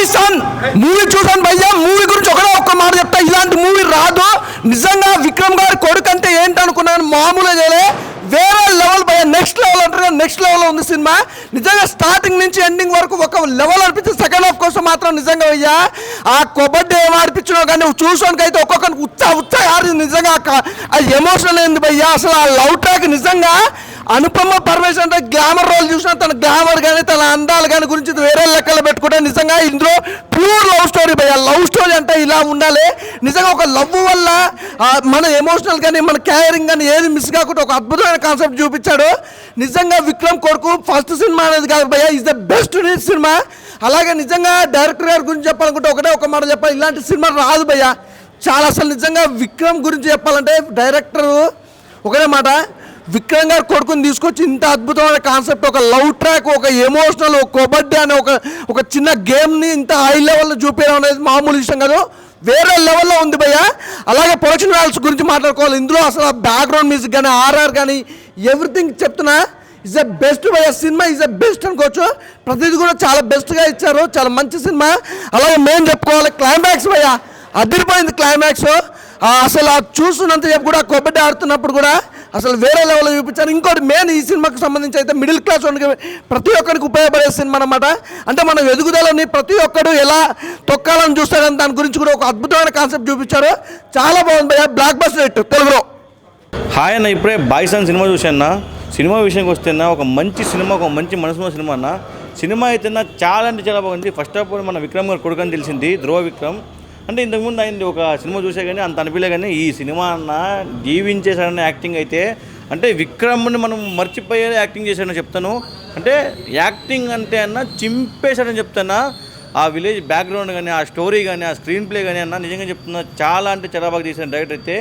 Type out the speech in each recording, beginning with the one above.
Bison movie చూసాను భయ్యా. Movie గురించి ఒక్క మాట చెప్తా, ఇలాంటి మూవీ రాదు. నిజంగా విక్రమ్ గారి కొడుకు అంటే ఏంటనుకున్నాను, మామూలుగా చేయలే, వేరే లెవెల్ భయ్యా. నెక్స్ట్ లెవెల్ అంటారు, నెక్స్ట్ లెవెల్లో ఉంది సినిమా. నిజంగా స్టార్టింగ్ నుంచి ఎండింగ్ వరకు ఒక లెవెల్ అనిపించింది. సెకండ్ హాఫ్ కోసం మాత్రం నిజంగా భయ్యా ఆ కబడ్డీ ఏం ఆడిపించినా కానీ చూసుకోడానికి అయితే ఒక్కొక్కరికి ఉత్సాహ ఆడింది. నిజంగా ఆ ఎమోషన్ ఏంది భయ్యా, అసలు ఆ లవ్ ట్రాక్ నిజంగా అనుపమ పరమేశ్వర్ అంటే గ్లామర్ రోల్ చూసినా తన గ్లామర్ కానీ తన అందాలు కానీ గురించి వేరే లెక్కలు పెట్టుకుంటే నిజంగా ఇందులో ప్యూర్ లవ్ స్టోరీ భయ్యా. లవ్ స్టోరీ అంటే ఇలా ఉండాలి. నిజంగా ఒక లవ్ వల్ల మన ఎమోషనల్ కానీ మన కేరింగ్ కానీ ఏది మిస్ కాకుండా ఒక అద్భుతమైన కాన్సెప్ట్ చూపించాడు. నిజంగా విక్రమ్ కొడుకు ఫస్ట్ సినిమా అనేది కాదు భయ్యా, ఈజ్ ద బెస్ట్ సినిమా. అలాగే నిజంగా డైరెక్టర్ గారి గురించి చెప్పాలనుకుంటే ఒక మాట చెప్పాలి, ఇలాంటి సినిమా రాదు భయ్యా. చాలా అసలు నిజంగా విక్రమ్ గురించి చెప్పాలంటే డైరెక్టరు ఒకటే మాట, విక్రమ్ గారు కొడుకుని తీసుకొచ్చి ఇంత అద్భుతమైన కాన్సెప్ట్, ఒక లవ్ ట్రాక్, ఒక ఎమోషనల్, ఒక కబడ్డీ అనే ఒక చిన్న గేమ్ని ఇంత హై లెవెల్లో చూపించడం అనేది మామూలు విషయం కాదు, వేరే లెవెల్లో ఉంది భయ్య. అలాగే ప్రొడక్షన్ వాల్యూస్ గురించి మాట్లాడుకోవాలి. ఇందులో అసలు బ్యాక్గ్రౌండ్ మ్యూజిక్ కానీ ఆర్ఆర్ కానీ ఎవ్రీథింగ్ చెప్తున్నా ఈజ్ ద బెస్ట్ భయ్య. సినిమా ఈజ్ ద బెస్ట్ అనుకోవచ్చు. ప్రతిదీ కూడా చాలా బెస్ట్గా ఇచ్చారు, చాలా మంచి సినిమా. అలాగే మేము చెప్పుకోవాలి క్లైమాక్స్ భయ్య, అదిరిపోయింది క్లైమాక్స్. అసలు చూస్తున్నంత చెప్పు కూడా కబడ్డీ ఆడుతున్నప్పుడు కూడా అసలు వేరే లెవెల్లో చూపించారు. ఇంకోటి మెయిన్ ఈ సినిమాకి సంబంధించి అయితే మిడిల్ క్లాస్ ప్రతి ఒక్కరికి ఉపయోగపడే సినిమా అనమాట. అంటే మన ఎదుగుదలని ప్రతి ఒక్కరు ఎలా తొక్కాలని చూస్తారని దాని గురించి కూడా ఒక అద్భుతమైన కాన్సెప్ట్ చూపించారు. చాలా బాగుంది భయ్యా, బ్లాక్ బస్టర్ హిట్ తెలుగులో. హాయ్ అన్న, ఇప్పుడే బాయ్సన్ సినిమా చూసాను. సినిమా విషయానికి వస్తే ఒక మంచి సినిమా, ఒక మంచి మనసులో సినిమా అన్న. సినిమా అయితే చాలా అంటే చాలా బాగుంది. ఫస్ట్ ఆఫ్ ఆల్ మన విక్రమ్ గారు కొడుకు అని తెలిసింది, ధ్రువ విక్రమ్. అంటే ఇంతకుముందు ఆయన ఒక సినిమా చూసే కానీ అంత అనిపించలే, కానీ ఈ సినిమా అన్న జీవించేశాడన్న యాక్టింగ్ అయితే, అంటే విక్రమ్ని మనం మర్చిపోయే యాక్టింగ్ చేశాడని చెప్తాను. అంటే యాక్టింగ్ అంటే అన్న చింపేశాడని చెప్తాను. ఆ విలేజ్ బ్యాక్గ్రౌండ్ కానీ, ఆ స్టోరీ కానీ, ఆ స్క్రీన్ ప్లే కానీ అన్న నిజంగా చెప్తున్నా చాలా అంటే చాలా బాగా చేశాను డైరెక్టర్ అయితే.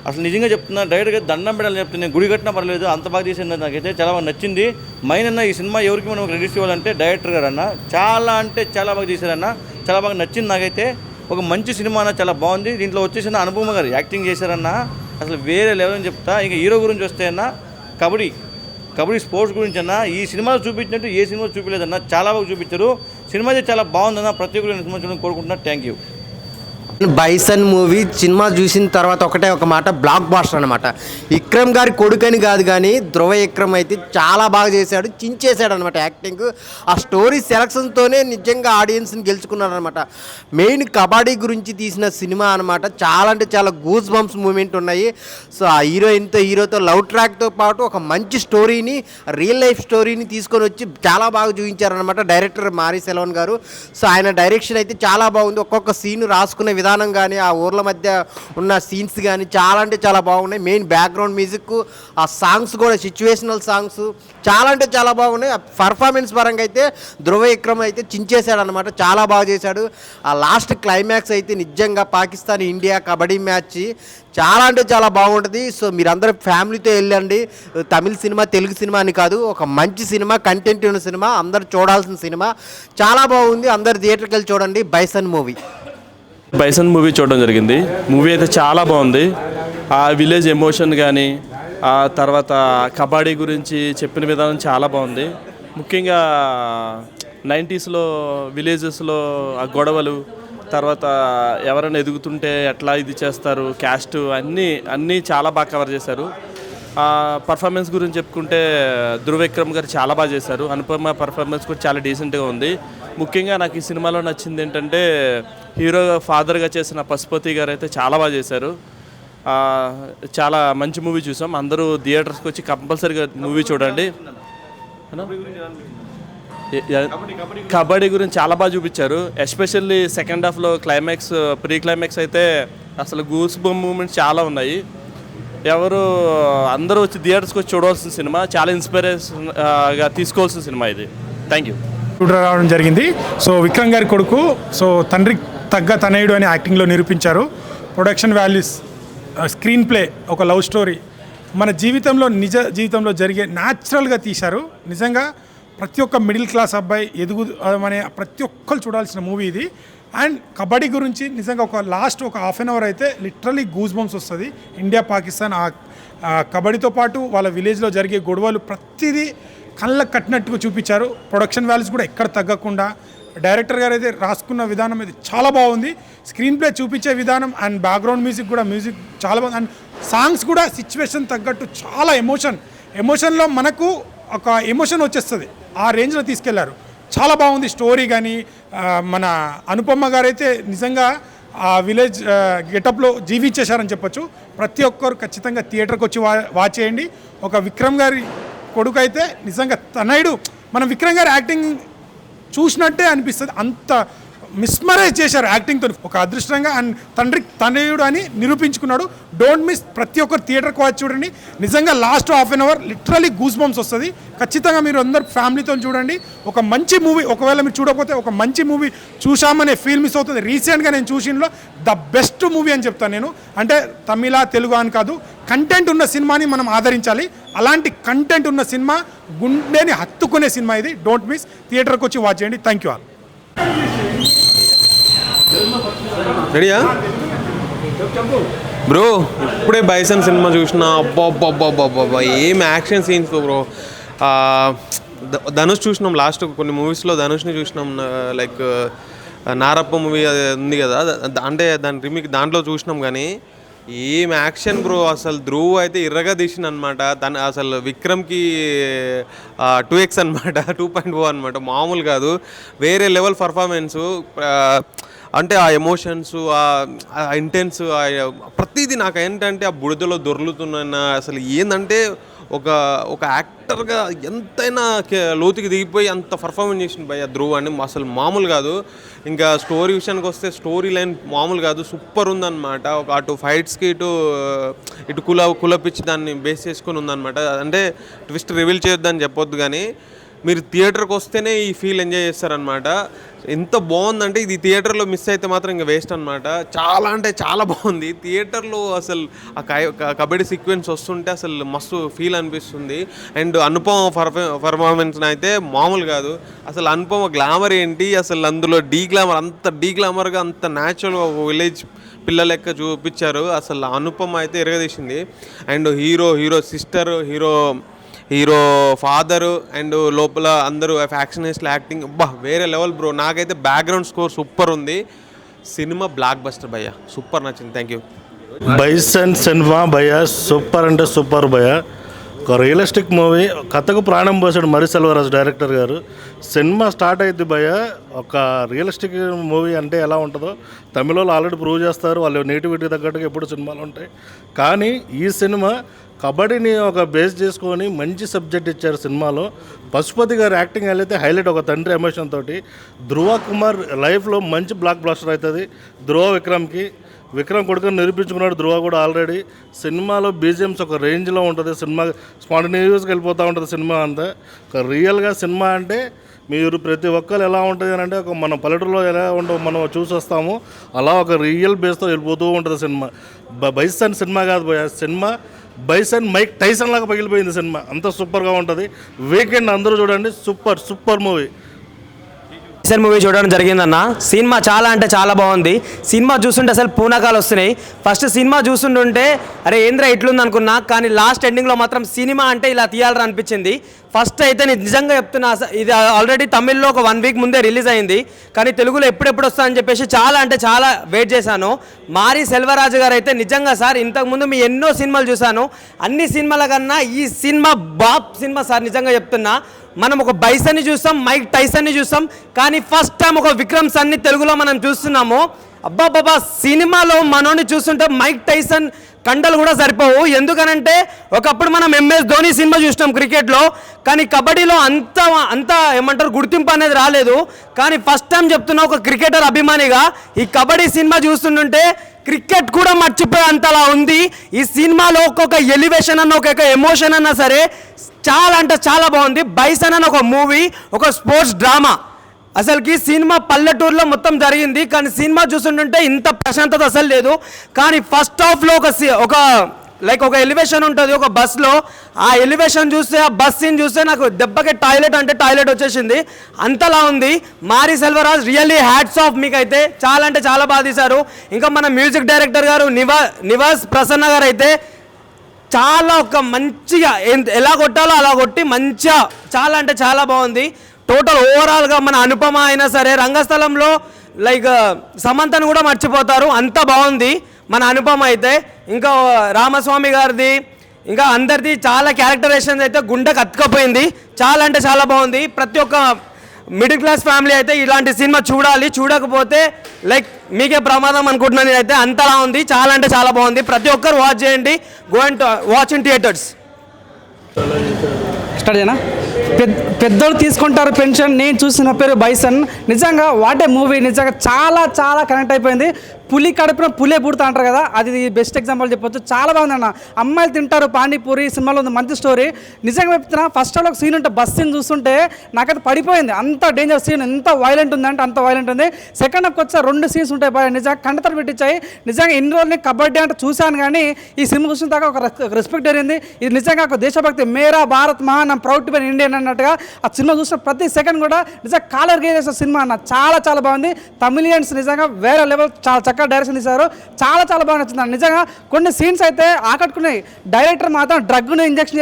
అసలు నిజంగా చెప్తున్నా, డైరెక్ట్గా దండం పెట్టాలని చెప్తున్నాను, గుడి కట్టినా పర్లేదు, అంత బాగా చేసింది. నాకైతే చాలా బాగా నచ్చింది. మెయిన్ అన్న ఈ సినిమా ఎవరికి మనం క్రెడిట్స్ ఇవ్వాలంటే డైరెక్టర్ గారు అన్న, చాలా అంటే చాలా బాగా చేశారన్న, చాలా బాగా నచ్చింది నాకైతే. ఒక మంచి సినిమా అన్న, చాలా బాగుంది. దీంట్లో వచ్చేసిన అనుపమ గారు యాక్టింగ్ చేశారన్న, అసలు వేరే లెవెల్ అని చెప్తా. ఇంకా హీరో గురించి వస్తే అన్న కబడ్డీ స్పోర్ట్స్ గురించి అన్న ఈ సినిమాలో చూపించినట్టు ఏ సినిమా చూపించలేదన్న, చాలా బాగా చూపించారు. సినిమా అయితే చాలా బాగుందన్న, ప్రతి ఒక్కరు సినిమా చూడడం కోరుకుంటున్నా. Thank you. Bison movie cinema చూసిన తర్వాత ఒకటే ఒక మాట, బ్లాక్ బాస్టర్ అనమాట. విక్రమ్ గారి కొడుకని కాదు కానీ ధ్రువ విక్రమ్ అయితే చాలా బాగా చేశాడు, చించేశాడు అనమాట యాక్టింగ్. ఆ స్టోరీ సెలక్షన్తోనే నిజంగా ఆడియన్స్ని గెలుచుకున్నాడు అనమాట. మెయిన్ కబడ్డీ గురించి తీసిన సినిమా అనమాట. చాలా అంటే చాలా గూస్ బంప్స్ మూమెంట్ ఉన్నాయి. సో ఆ హీరోతో లవ్ ట్రాక్తో పాటు ఒక మంచి స్టోరీని, రియల్ లైఫ్ స్టోరీని తీసుకొని వచ్చి చాలా బాగా చూపించారనమాట డైరెక్టర్ మారీ సెల్వన్ గారు. సో ఆయన డైరెక్షన్ అయితే చాలా బాగుంది. ఒక్కొక్క సీన్ రాసుకునే విధానం కానీ, ఆ ఊర్ల మధ్య ఉన్న సీన్స్ కానీ చాలా అంటే చాలా బాగున్నాయి. మెయిన్ బ్యాక్గ్రౌండ్ మ్యూజిక్, ఆ సాంగ్స్ కూడా సిచ్యువేషనల్ సాంగ్స్ చాలా అంటే చాలా బాగున్నాయి. ఆ పర్ఫార్మెన్స్ పరంగా అయితే ధ్రువ విక్రమ్ అయితే చించేశాడు అనమాట, చాలా బాగా చేశాడు. ఆ లాస్ట్ క్లైమాక్స్ అయితే నిజంగా పాకిస్తాన్ ఇండియా కబడ్డీ మ్యాచ్ చాలా అంటే చాలా బాగుంటుంది. సో మీరందరూ ఫ్యామిలీతో వెళ్ళండి. తమిళ సినిమా, తెలుగు సినిమా అని కాదు, ఒక మంచి సినిమా, కంటెంట్ ఉన్న సినిమా, అందరు చూడాల్సిన సినిమా, చాలా బాగుంది. అందరు థియేటర్కి వెళ్ళి చూడండి బైసన్ మూవీ చూడడం జరిగింది. మూవీ అయితే చాలా బాగుంది. ఆ విలేజ్ ఎమోషన్ కానీ, ఆ తర్వాత కబడ్డీ గురించి చెప్పిన విధానం చాలా బాగుంది. ముఖ్యంగా 90స్లో విలేజెస్లో ఆ గొడవలు, తర్వాత ఎవరైనా ఎదుగుతుంటే ఎట్లా ఇది చేస్తారు, క్యాస్ట్ అన్నీ చాలా బాగా కవర్ చేశారు. పర్ఫార్మెన్స్ గురించి చెప్పుకుంటే ధ్రువ విక్రమ్ గారు చాలా బాగా చేశారు. అనుపమ పర్ఫార్మెన్స్ కూడా చాలా డీసెంట్గా ఉంది. ముఖ్యంగా నాకు ఈ సినిమాలో నచ్చింది ఏంటంటే హీరో ఫాదర్గా చేసిన పశుపతి గారు అయితే చాలా బాగా చేశారు. చాలా మంచి మూవీ చూసాం. అందరూ థియేటర్స్కి వచ్చి కంపల్సరీగా మూవీ చూడండి. కబడ్డీ గురించి చాలా బాగా చూపించారు. ఎస్పెషల్లీ సెకండ్ హాఫ్లో క్లైమాక్స్, ప్రీ క్లైమాక్స్ అయితే అసలు గూస్ బంప్ మూమెంట్స్ చాలా ఉన్నాయి. అందరూ వచ్చి థియేటర్స్కి వచ్చి చూడవలసిన సినిమా, చాలా ఇన్స్పిరేషన్గా తీసుకోవాల్సిన సినిమా ఇది. Thank you. రావడం జరిగింది. సో విక్రమ్ గారి కొడుకు, సో తండ్రికి తగ్గ తనయుడు అని యాక్టింగ్లో నిరూపించారు. ప్రొడక్షన్ వాల్యూస్, స్క్రీన్ ప్లే, ఒక లవ్ స్టోరీ, మన నిజ జీవితంలో జరిగే న్యాచురల్గా తీశారు. నిజంగా ప్రతి ఒక్క మిడిల్ క్లాస్ అబ్బాయి అనే ప్రతి ఒక్కరు చూడాల్సిన మూవీ ఇది. అండ్ కబడ్డీ గురించి నిజంగా లాస్ట్ ఒక హాఫ్ అన్ అవర్ అయితే లిటరలీ గూస్ బంప్స్ వస్తుంది. ఇండియా పాకిస్తాన్ కబడ్డీతో పాటు వాళ్ళ విలేజ్లో జరిగే గొడవలు ప్రతిదీ కళ్ళకు కట్టినట్టుగా చూపించారు. ప్రొడక్షన్ వాల్యూస్ కూడా ఎక్కడ తగ్గకుండా డైరెక్టర్ గారు అయితే రాసుకున్న విధానం ఇది చాలా బాగుంది. స్క్రీన్ ప్లే చూపించే విధానం అండ్ బ్యాక్గ్రౌండ్ మ్యూజిక్ చాలా బాగుంది. అండ్ సాంగ్స్ కూడా సిచ్యువేషన్ తగ్గట్టు చాలా ఎమోషన్లో మనకు ఒక ఎమోషన్ వచ్చేస్తుంది, ఆ రేంజ్లో తీసుకెళ్లారు. చాలా బాగుంది స్టోరీ. కానీ మన అనుపమ గారు అయితే నిజంగా ఆ విలేజ్ గెటప్లో జీవించేశారని చెప్పొచ్చు. ప్రతి ఒక్కరు ఖచ్చితంగా థియేటర్కి వచ్చి వాచ్ చేయండి. ఒక విక్రమ్ గారి కొడుకు అయితే నిజంగా తనయుడు, మనం విక్రమ్ గారి యాక్టింగ్ చూసినట్టే అనిపిస్తుంది, అంత మిస్మరైజ్ చేశారు యాక్టింగ్తో. ఒక అదృష్టంగా అండ్ తనయుడు అని నిరూపించుకున్నాడు. డోంట్ మిస్, ప్రతి ఒక్కరు థియేటర్కి వచ్చి చూడండి. నిజంగా last half an hour literally goose bumps వస్తుంది. ఖచ్చితంగా మీరు అందరు ఫ్యామిలీతో చూడండి. ఒక మంచి మూవీ, ఒకవేళ మీరు చూడకపోతే ఒక మంచి మూవీ చూసామనే ఫీల్ మిస్ అవుతుంది. రీసెంట్గా నేను చూసినలో ద బెస్ట్ మూవీ అని చెప్తాను నేను. అంటే తమిళ తెలుగు అని కాదు, కంటెంట్ ఉన్న సినిమాని మనం ఆదరించాలి. అలాంటి కంటెంట్ ఉన్న సినిమా, గుండెని హత్తుకునే సినిమా ఇది. డోంట్ మిస్, థియేటర్కి వచ్చి వాచ్ చేయండి. Thank you all. రెడీయా బ్రో? ఇప్పుడే బైసన్ సినిమా చూసిన, అబ్బా ఏం యాక్షన్ సీన్స్ బ్రో. ధనుష్ చూసినాం, లాస్ట్ కొన్ని మూవీస్లో ధనుష్ని చూసినాం, లైక్ నారప్ప మూవీ అది ఉంది కదా, అంటే దాని రిమిక్ దాంట్లో చూసినాం. కానీ ఏం యాక్షన్ బ్రో, అసలు ధ్రువ్ అయితే ఇర్రగా తీసిన అనమాట. తను అసలు విక్రమ్కి 2x అనమాట, 2.0 అనమాట, మామూలు కాదు. వేరే లెవెల్ పర్ఫార్మెన్సు. అంటే ఆ ఎమోషన్స్, ఆ ఇంటెన్స్, ప్రతిదీ నాకు ఏంటంటే ఆ బుడిదలో దొర్లుతున్నా అసలు ఏంటంటే ఒక యాక్టర్గా ఎంతైనా లోతుకి దిగిపోయి అంత పర్ఫార్మెన్స్ చేసింది భయ్య ధ్రువ్ అని, అసలు మామూలు కాదు. ఇంకా స్టోరీ విషయానికి వస్తే స్టోరీ లైన్ మామూలు కాదు, సూపర్ ఉందన్నమాట. అటు ఫైట్స్కి ఇటు కులపిచ్చి దాన్ని బేస్ చేసుకొని ఉందన్నమాట. అంటే ట్విస్ట్ రివీల్ చేయొద్దని చెప్పొద్దు, కానీ మీరు థియేటర్కి వస్తేనే ఈ ఫీల్ ఎంజాయ్ చేస్తారనమాట. ఎంత బాగుందంటే ఇది థియేటర్లో మిస్ అయితే మాత్రం ఇంకా వేస్ట్ అనమాట. చాలా అంటే చాలా బాగుంది థియేటర్లో. అసలు ఆ కబడ్డీ సీక్వెన్స్ వస్తుంటే అసలు మస్తు ఫీల్ అనిపిస్తుంది. అండ్ అనుపమ పర్ఫార్మెన్స్ అయితే మామూలు కాదు. అసలు అనుపమ గ్లామర్ ఏంటి, అసలు అందులో అంత డీ గ్లామర్గా అంత న్యాచురల్గా విలేజ్ పిల్లల లెక్క చూపించారు. అసలు అనుపమ అయితే ఎరగదీసింది. And hero sister, hero father and లోపల అందరూ ఫ్యాక్షనిస్ట్ల యాక్టింగ్ వేరే లెవెల్ బ్రో. నాకైతే బ్యాక్గ్రౌండ్ స్కోర్ సూపర్ ఉంది. సినిమా బ్లాక్ బస్టర్ భయ్య, సూపర్ నచ్చింది. Thank you. బైసన్ సినిమా భయ్య సూపర్ అంటే సూపర్ భయ్య. ఒక రియలిస్టిక్ మూవీ, కథకు ప్రాణం పోసాడు మరి సెల్వరాజు డైరెక్టర్ గారు. సినిమా స్టార్ట్ అయింది భయ్య, ఒక రియలిస్టిక్ మూవీ అంటే ఎలా ఉంటుందో తమిళ వాళ్ళు ఆల్రెడీ ప్రూవ్ చేస్తారు. వాళ్ళ నేటివిటీ తగ్గట్టుగా ఎప్పుడు సినిమాలు ఉంటాయి. కానీ ఈ సినిమా కబడ్డీని ఒక బేస్ చేసుకొని మంచి సబ్జెక్ట్ ఇచ్చారు సినిమాలో. పశుపతి గారి యాక్టింగ్ అయితే హైలైట్, ఒక తండ్రి ఎమోషన్ తోటి. ధ్రువ కుమార్ లైఫ్లో మంచి బ్లాక్ బ్లాస్టర్ అవుతుంది ధ్రువ విక్రమ్కి. విక్రమ్ కొడుకుని నిరూపించుకున్నాడు ధ్రువ కూడా ఆల్రెడీ. సినిమాలో బీజిఎమ్స్ ఒక రేంజ్లో ఉంటుంది, సినిమా స్పాంటేనియస్గా వెళ్ళిపోతూ ఉంటుంది సినిమా అంతా. ఒక రియల్గా సినిమా అంటే మీరు ప్రతి ఒక్కరు ఎలా ఉంటుంది అని అంటే, ఒక మన పల్లెటూరులో ఎలా ఉండవు మనం చూసి వస్తాము, అలా ఒక రియల్ బేస్తో వెళ్ళిపోతూ ఉంటుంది సినిమా. బైసన్ సినిమా కాదు సినిమా బైసన్ మైక్ టైసన్ లాగా పగిలిపోయింది సినిమా, అంత సూపర్గా ఉంటుంది. వీకెండ్ అందరూ చూడండి, సూపర్ మూవీ. బైసన్ మూవీ చూడడం జరిగిందన్న. సినిమా చాలా అంటే చాలా బాగుంది. సినిమా చూస్తుంటే అసలు పూనకాలు వస్తున్నాయి. ఫస్ట్ సినిమా చూస్తుంటుంటే అరే ఏంద్ర ఇట్లుంది అనుకున్నా, కానీ లాస్ట్ ఎండింగ్లో మాత్రం సినిమా అంటే ఇలా తీయాలని అనిపించింది. ఫస్ట్ అయితే నేను నిజంగా చెప్తున్నా, ఇది ఆల్రెడీ తమిళ్లో ఒక 1 వీక్ ముందే రిలీజ్ అయింది, కానీ తెలుగులో ఎప్పుడెప్పుడు వస్తా అని చెప్పేసి చాలా అంటే చాలా వెయిట్ చేశాను. మారి సెల్వరాజు గారు అయితే నిజంగా సార్, ఇంతకుముందు మీ ఎన్నో సినిమాలు చూశాను, అన్ని సినిమాల కన్నా ఈ సినిమా బాప్ సినిమా సార్. నిజంగా చెప్తున్నా, మనం ఒక బైసన్ని చూస్తాం, మైక్ టైసన్ని చూస్తాం, కానీ ఫస్ట్ టైం ఒక విక్రమ్ సన్ని తెలుగులో మనం చూస్తున్నాము. అబ్బాబాబా సినిమాలో మనోని చూస్తుంటే మైక్ టైసన్ కండలు కూడా సరిపోవు. ఎందుకనంటే ఒకప్పుడు మనం MS ధోని సినిమా చూసినాం క్రికెట్లో, కానీ కబడ్డీలో అంత ఏమంటారు గుర్తింపు అనేది రాలేదు. కానీ ఫస్ట్ టైం చెప్తున్నా, ఒక క్రికెటర్ అభిమానిగా ఈ కబడ్డీ సినిమా చూస్తుంటే క్రికెట్ కూడా మర్చిపోయే అంతలా ఉంది. ఈ సినిమాలో ఒక్కొక్క ఎలివేషన్ అన్న, ఒక్కొక్క ఎమోషన్ అన్నా సరే చాలా అంటే చాలా బాగుంది. బైసన్ అని ఒక మూవీ, ఒక స్పోర్ట్స్ డ్రామా. అసలుకి సినిమా పల్లెటూరులో మొత్తం జరిగింది, కానీ సినిమా చూస్తుంటే ఇంత ప్రశాంతత అసలు లేదు. కానీ ఫస్ట్ హాఫ్లో ఒక ఎలివేషన్ ఉంటుంది ఒక బస్లో. ఆ ఎలివేషన్ చూస్తే, ఆ బస్ సీన్ చూస్తే నాకు దెబ్బకి టాయిలెట్ వచ్చేసింది, అంతలా ఉంది. మారి సెల్వరాజ్ రియల్లీ హ్యాట్స్ ఆఫ్ మీకైతే, చాలా అంటే చాలా బాగా తీశారు. ఇంకా మన మ్యూజిక్ డైరెక్టర్ గారు నివాస్ ప్రసన్న గారు అయితే చాలా ఒక మంచిగా ఎలా కొట్టాలో అలా కొట్టి మంచిగా చాలా అంటే చాలా బాగుంది. టోటల్ ఓవరాల్గా మన అనుపమ అయినా సరే రంగస్థలంలో లైక్ సమంతను కూడా మర్చిపోతారు, అంత బాగుంది మన అనుపమ అయితే. ఇంకా రామస్వామి గారిది ఇంకా అందరిది చాలా క్యారెక్టరైజేషన్ అయితే గుండెకు అతుకపోయింది, చాలా అంటే చాలా బాగుంది. ప్రతి ఒక్క మిడిల్ క్లాస్ ఫ్యామిలీ అయితే ఇలాంటి సినిమా చూడాలి, చూడకపోతే లైక్ మీకే ప్రమాదం అనుకుంటున్నాను నేనైతే. అంతలా ఉంది, చాలా అంటే చాలా బాగుంది. ప్రతి ఒక్కరు వాచ్ చేయండి, go and watch in theatres. Start చేయనా? పెద్దోళ్ళు తీసుకుంటారు పెన్షన్. నేను చూసిన పేరు బైసన్. నిజంగా వాటే మూవీ, నిజంగా చాలా చాలా కనెక్ట్ అయిపోయింది. పులి కడుపున పులే పుడతా అంటారు కదా, అది బెస్ట్ ఎగ్జాంపుల్ చెప్పొచ్చు. చాలా బాగుందన్న. అమ్మాయిలు తింటారు పానీపూరి సినిమాలో ఉంది, మంచి స్టోరీ. నిజంగా చెప్తున్నా, ఫస్ట్ ఆఫ్ ఒక సీన్ ఉంటే బస్ సీన్ చూస్తుంటే నాకైతే పడిపోయింది. అంత డేంజర్ సీన్, ఎంత వైలెంట్ ఉందంటే అంత వైలెంట్ ఉంది. సెకండ్ హాఫ్కి వచ్చే 2 సీన్స్ ఉంటాయి బాయ్, నిజంగా కంటతర పెట్టించాయి. నిజంగా ఇన్ని రోజులు కబడ్డీ అంటే చూశాను కానీ ఈ సినిమా చూసిన దాకా ఒక రెస్పెక్ట్ జరిగింది. ఇది నిజంగా ఒక దేశభక్తి, మేరా భారత్ మహాన్, ప్రౌడ్ టు బి ఇండియన్ అన్నట్టుగా ఆ సినిమా చూసిన ప్రతి సెకండ్ కూడా నిజంగా కాలర్ గేసేసిన సినిమా అన్న. చాలా చాలా బాగుంది. తమిళియన్స్ నిజంగా వేరే లెవెల్, చాలా చక్కగా డైరెక్షన్ తీశారు. చాలా చాలా బాగా నచ్చింది నిజంగా. కొన్ని సీన్స్ అయితే ఆకట్టుకున్నాయి. డైరెక్టర్ మాత్రం డ్రగ్ను ఇంజెక్ట్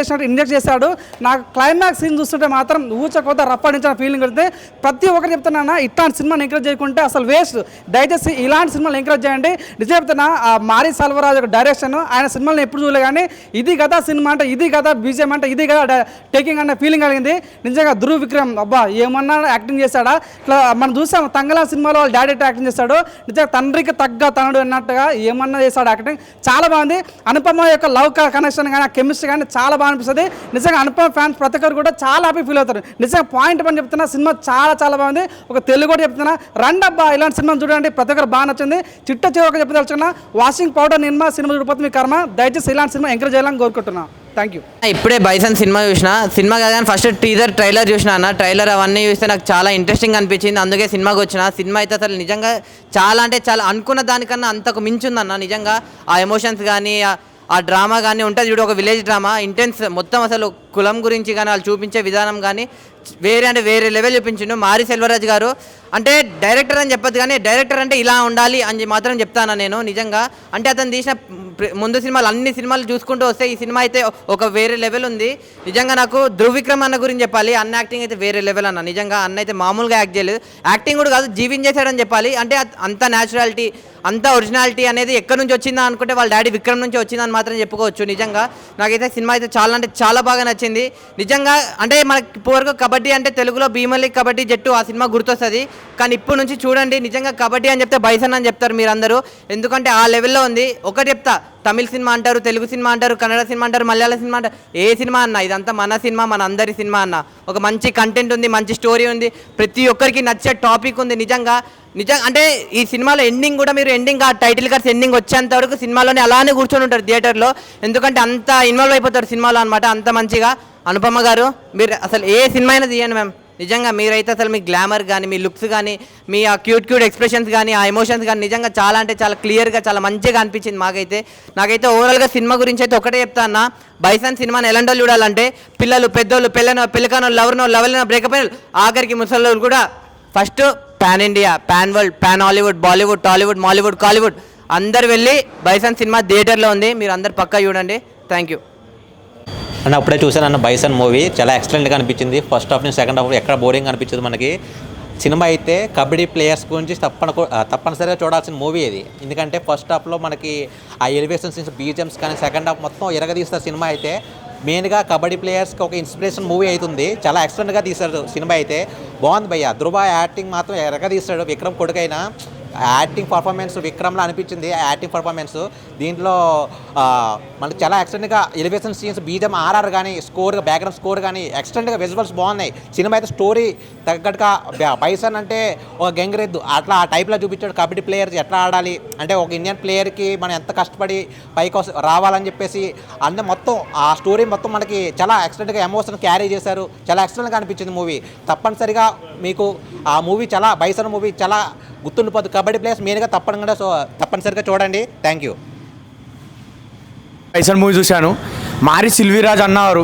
చేశాడు. నాకు క్లైమాక్స్ సీన్ చూస్తుంటే మాత్రం ఊచకోత రప్పడించిన ఫీలింగ్ వస్తే. ప్రతి ఒక్కరు చెప్తున్నా, ఇట్లాంటి సినిమాని ఎంకరేజ్ చేయకుంటే అసలు వేస్ట్. దయచేసి ఇలాంటి సినిమాలు ఎంకరేజ్ చేయండి. నిజం చెప్తున్నా, ఆ మారి సెల్వరాజు యొక్క డైరెక్షన్, ఆయన సినిమాలను ఎప్పుడు చూడలే కానీ ఇది కదా సినిమా అంటే, ఇది కదా బీజేఎం అంటే, ఇది కదా టేకింగ్ అనే ఫీలింగ్ కలిగింది. నిజంగా ధృవ్ విక్రమ్ అబ్బా ఏమన్నా యాక్టింగ్ చేశాడా. ఇట్లా మనం చూసాం తంగళ సినిమాలో వాళ్ళ డాడీ యాక్టింగ్ చేశాడు. నిజంగా తండ్రికి తగ్గ తనడు అన్నట్టుగా ఏమన్నా చేశాడు యాక్టింగ్. చాలా బాగుంది. అనుపమ యొక్క లవ్ కనెక్షన్ కానీ, ఆ కెమిస్ట్రీ కానీ చాలా బాగా అనిపిస్తుంది. నిజంగా అనుపమ ఫ్యాన్స్ ప్రతి ఒక్కరు కూడా చాలా హ్యాపీ ఫీల్ అవుతారు. నిజంగా పాయింట్ పని చెప్తున్నా, సినిమా చాలా చాలా బాగుంది. ఒక తెలుగు కూడా చెప్తున్నా, రండి అబ్బా ఇలాంటి సినిమా చూడండి, ప్రతి ఒక్కరు బాగా నచ్చింది. చిట్ట చివరికి చెప్పదలుచుకున్నా, వాషింగ్ పౌడర్ నిర్మా సినిమా చూడిపోతే మీ కర్మ. దయచేసి ఇలాంటి సినిమా ఎంకరేజ్ చేయాలని కోరుకుంటున్నా. Thank you. ఇప్పుడే బైసన్ సినిమా చూసిన. సినిమా కదా కానీ ఫస్ట్ ట్రైలర్ చూసిన అన్న. ట్రైలర్ అవన్నీ చూస్తే నాకు చాలా ఇంట్రెస్టింగ్ అనిపించింది, అందుకే సినిమాకి వచ్చిన. సినిమా అయితే అసలు నిజంగా చాలా అంటే చాలా అనుకున్న దానికన్నా అంతకు మించుందన్న. నిజంగా ఆ ఎమోషన్స్ కానీ, ఆ డ్రామా కానీ ఉంటుంది చూడు, ఒక విలేజ్ డ్రామా ఇంటెన్స్ మొత్తం. అసలు కులం గురించి కానీ వాళ్ళు చూపించే విధానం కానీ వేరే లెవెల్ చూపించిండు మారి సెల్వరాజ్ గారు. అంటే డైరెక్టర్ అని చెప్పదు కానీ, డైరెక్టర్ అంటే ఇలా ఉండాలి అని మాత్రం చెప్తాను నేను. నిజంగా అంటే అతను తీసిన ముందు సినిమాలు అన్ని సినిమాలు చూసుకుంటూ వస్తే ఈ సినిమా అయితే ఒక వేరే లెవెల్ ఉంది. నిజంగా నాకు ధృవ్ విక్రమ్ అన్న గురించి చెప్పాలి. అన్న యాక్టింగ్ అయితే వేరే లెవెల్ అన్న. నిజంగా అన్న అయితే మామూలుగా యాక్ట్ చేయలేదు, యాక్టింగ్ కూడా కాదు జీవించేశాడని చెప్పాలి. అంటే అంత న్యాచురాలిటీ, అంత ఒరిజినాలిటీ అనేది ఎక్కడి నుంచి వచ్చిందా అనుకుంటే వాళ్ళ డాడీ విక్రమ్ నుంచి వచ్చిందని మాత్రం చెప్పుకోవచ్చు. నిజంగా నాకైతే సినిమా అయితే చాలా అంటే చాలా బాగా నచ్చింది. నిజంగా అంటే మనకి ఇప్పటివరకు కబడ్డీ అంటే తెలుగులో భీమలి కబడ్డీ జట్టు ఆ సినిమా గుర్తొస్తుంది. కానీ ఇప్పటి నుంచి చూడండి, నిజంగా కబడ్డీ అని చెప్తే బైసన్ అని చెప్తారు మీరందరూ, ఎందుకంటే ఆ లెవెల్లో ఉంది. ఒకటి చెప్తా, తమిళ సినిమా అంటారు, తెలుగు సినిమా అంటారు, కన్నడ సినిమా అంటారు, మలయాళ సినిమా అంటారు, ఏ సినిమా అన్న ఇదంతా మన సినిమా, మన అందరి సినిమా అన్న. ఒక మంచి కంటెంట్ ఉంది, మంచి స్టోరీ ఉంది, ప్రతి ఒక్కరికి నచ్చే టాపిక్ ఉంది. నిజంగా అంటే ఈ సినిమాలో ఎండింగ్ కూడా మీరు ఆ టైటిల్ కార్డ్స్ ఎండింగ్ వచ్చేంత వరకు సినిమాలోనే అలానే కూర్చొని ఉంటారు థియేటర్లో, ఎందుకంటే అంత ఇన్వాల్వ్ అయిపోతారు సినిమాలో అనమాట. అంత మంచిగా అనుపమ గారు, మీరు అసలు ఏ సినిమా అయినా తీయండి మ్యామ్. నిజంగా మీరైతే అసలు మీ గ్లామర్ కానీ, మీ లుక్స్ కానీ, మీ ఆ క్యూట్ ఎక్స్ప్రెషన్స్ కానీ, ఆ ఎమోషన్స్ కానీ నిజంగా చాలా అంటే చాలా క్లియర్గా చాలా మంచిగా అనిపించింది మాకైతే. నాకైతే ఓవరాల్గా సినిమా గురించి అయితే ఒకటే చెప్తా అన్న, బైసన్ సినిమాని ఎలాంటి వాళ్ళు చూడాలంటే పిల్లలు, పెద్దోళ్ళు, పెళ్ళికానో, లవర్నో, లవల్నో, బ్రేకప్ అయిన ఆఖరికి ముసలోళ్ళు కూడా. First pan India, pan world, pan Hollywood, Bollywood, Tollywood, Mollywood, Kollywood అందరు వెళ్ళి బైసన్ సినిమా థియేటర్లో ఉంది, మీరు అందరు పక్కా చూడండి. థ్యాంక్ యూ అన్న. అప్పుడే చూసాను అన్న బైసన్ మూవీ, చాలా ఎక్సలెంట్గా అనిపించింది. ఫస్ట్ హాఫ్ నుంచి సెకండ్ హాఫ్ ఎక్కడ బోరింగ్ అనిపించదు మనకి. సినిమా అయితే కబడ్డీ ప్లేయర్స్ గురించి తప్పనిసరిగా చూడాల్సిన మూవీ ఇది. ఎందుకంటే ఫస్ట్ హాఫ్లో మనకి ఆ ఎలివేషన్స్, బీజిఎమ్స్ కానీ, సెకండ్ హాఫ్ మొత్తం ఎరగదీస్తారు. సినిమా అయితే మెయిన్గా కబడ్డీ ప్లేయర్స్కి ఒక ఇన్స్పిరేషన్ మూవీ అవుతుంది. చాలా ఎక్సలెంట్గా తీశారు సినిమా అయితే, బాగుంది భయ్య. ధృవ యాక్టింగ్ మాత్రం ఎరగదీస్తాడు. విక్రమ్ కొడుకైనా యాక్టింగ్ పర్ఫార్మెన్స్ విక్రమ్లో అనిపించింది. యాక్టింగ్ పర్ఫార్మెన్స్ దీంట్లో మనకి చాలా ఎక్స్టెంట్గా ఎలివేషన్ సీన్స్, బీజం, ఆర్ఆర్ కానీ, స్కోర్, బ్యాక్గ్రౌండ్ స్కోర్ కానీ ఎక్స్టెంట్గా విజువల్స్ బాగున్నాయి. సినిమా అయితే స్టోరీ తగ్గట్టుగా బైసన్ అంటే ఒక గంగిరెద్దు అట్లా ఆ టైప్లో చూపించాడు. కబడ్డీ ప్లేయర్స్ ఎట్లా ఆడాలి అంటే, ఒక ఇండియన్ ప్లేయర్కి మనం ఎంత కష్టపడి పైకి రావాలని చెప్పేసి అన్న మొత్తం ఆ స్టోరీ మొత్తం మనకి చాలా ఎక్స్టెంట్గా ఎమోషన్ క్యారీ చేశారు. చాలా ఎక్స్టెంట్గా అనిపించింది మూవీ. తప్పనిసరిగా మీకు ఆ మూవీ చాలా బైసన్ మూవీ చాలా గుర్తుండిపోతుంది. కబడ్డీ ప్లేయర్స్ మెయిన్గా తప్పనిసరిగా చూడండి. Thank you. బైసన్ మూవీ చూశాను. మారి సెల్వరాజ్ అన్నవారు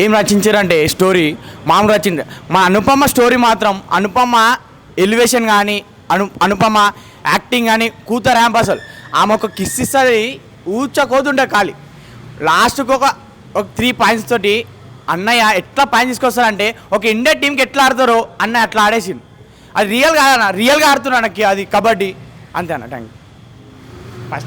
ఏం రచించారంటే స్టోరీ మామూలు రచించారు. మా అనుపమ స్టోరీ మాత్రం, అనుపమ ఎలివేషన్ కానీ, అనుపమ యాక్టింగ్ కానీ కూతురు ర్యాంప్. అసలు ఆమె ఒక కిస్ ఇస్తుంది, ఊచకోతుంటే ఖాళీ. లాస్ట్కి ఒక 3 పాయింట్స్ తోటి అన్నయ్య ఎట్లా పైన తీసుకొస్తారంటే ఒక ఇండియా టీంకి ఎట్లా ఆడతారో అన్నయ్య అట్లా ఆడేసింది. అది రియల్గా ఆడుతున్నాడు అది కబడ్డీ అంతే అన్న. Thank you.